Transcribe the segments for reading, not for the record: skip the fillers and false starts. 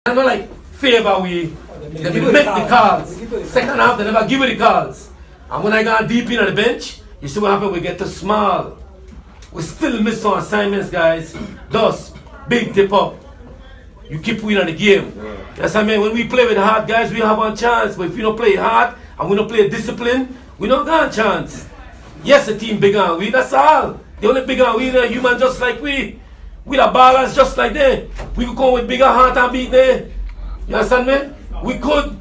I'm not like favor we. They will make the calls. Second half, they never give you the calls. And when I got deep in on the bench, you see what happened? We get too small. We still miss some assignments, guys. Thus, big tip up. You keep winning the game. Yes, I mean, when we play with hard guys, we have one chance. But if we don't play hard and we don't play discipline, we don't got a chance. Yes, the team bigger than we, that's all. The only bigger than we, they're human just like we. We the ballers just like them. We could go with bigger heart and beat them. You understand me? We could.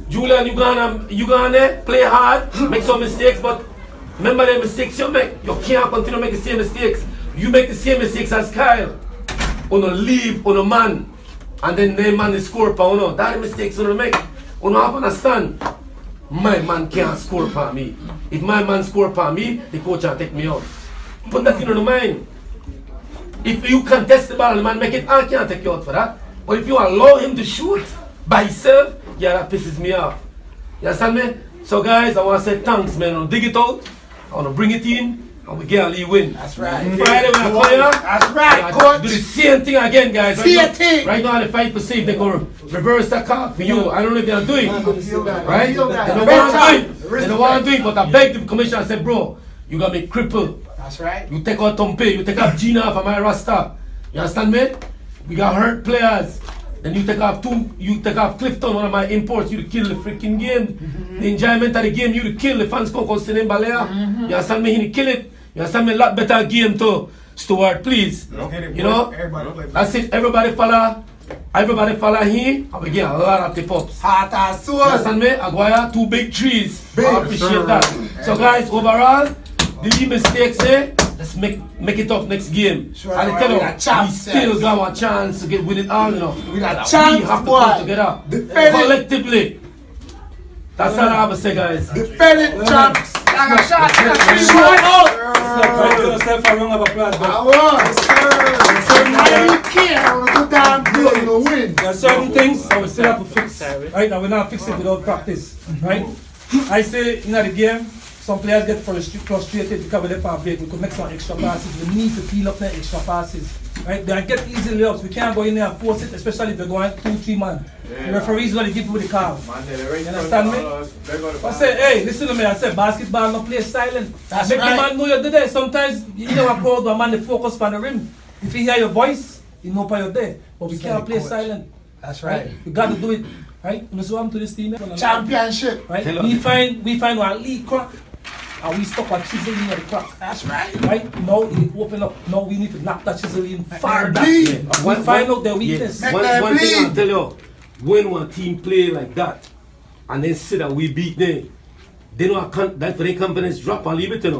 Julian, you gonna there, play hard, make some mistakes, but remember the mistakes you make. You can't continue to make the same mistakes. You make the same mistakes as Kyle. On a leave, on a man, and then the man is score for you. That's the mistakes you make. You have to understand. My man can't score for me. If my man score for me, the coach will take me out. Put that in your mind. If you contest the ball, the man make it, I can't take you out for that. But if you allow him to shoot by himself, yeah, that pisses me off. You understand me? So guys, I want to say thanks, man. I want to dig it out, I want to bring it in, and we get a lead win. That's right. Friday when I come here, that's right, coach. Do the same thing again, guys. Right now, the 5%, they go reverse the card for you. I don't know if they're doing it. Right? They don't want to do it, but I beg the commissioner, I said, bro, you got me crippled. That's right. You take out Tompe, you take off Gina off of my roster. You understand me? We got hurt players. Then you take off Clifton, one of my imports, you to kill the freaking game. The enjoyment of the game, you to kill the fans come see them balea. You understand me? He to kill it. You understand me? A lot better game too. Stuart, please. You know? That's it. Everybody follow him, and we get a lot of tip ups. Heart and soul. You understand me? Aguaya, 2 big trees. I appreciate that. So guys, overall, the mistakes there, let's make it up next game. Sure, and I tell you, we still got a chance to get win it all, you know. We got a chance, we have to come together collectively. That's all I have to say, guys. Defending champs. Tigersharks. Yourself a round of applause. There are certain things that we still have to fix, right? And we're not fixing without practice, right? I say in the game, some players get frustrated because they can't break. We could make some extra passes. We need to clean up the extra passes, right? They get easy layups. We can't go in there and force it, especially if they're going 2-3 man. The referees going to give you the call. You understand me? I say, hey, listen to me. I say, basketball no play silent. That's make right. the man know you're there. Sometimes you know a crowd, the man they focus on the rim. If he hear your voice, you know you're there. But we can't play silent. That's right. We got to do it, right? You know what happened to this team? Championship. Right? We find one league crack. And we stop our chiseling at the crack. That's right. Right? Now it open up. Now we need to knock that chiseling far back. We find out their weakness. One thing I'll tell you, when one team play like that, and then say that we beat them, they know that for their confidence drop and leave it, you know.